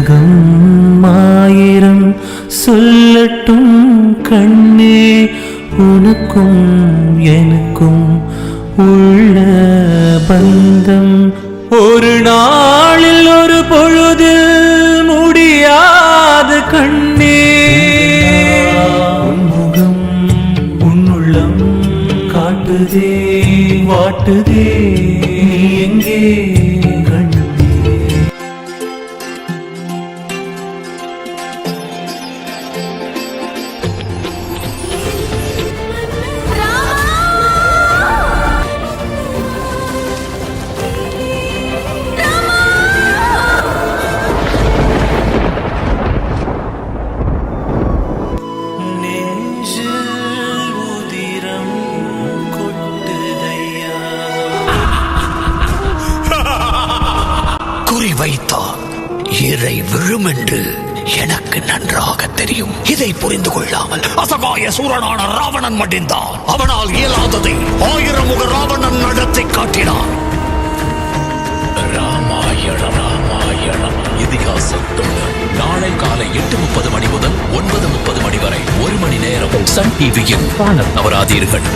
உலகம் ஆயிரம் சொல்லட்டும் கண்ணே, உனக்கும் எனக்கும் உள்ள பந்தம் ஒரு நாளில் ஒரு பொழுதில் முடியாது கண்ணே. உன்முகம் உன்னுள்ளம் காட்டுதே வாட்டுதே, நீ எங்கே கண்ணே? குறிவைத்தால் இறை விழும் என்று எனக்கு நன்றாக தெரியும். இதை புரிந்து கொள்ளாமல் அசகாய சூரனான ராவணன் மடிந்தான். அவனால் இயலாததை 1000 முக ராவணன் நடத்தி காட்டினான். ராமாயணம் ராமாயணம் இதிகாசம் நாளை காலை 8:30 மணி முதல் 9:30 மணி வரை 1 மணி நேரம் சன் டிவியில் காண தவறாதீர்கள்.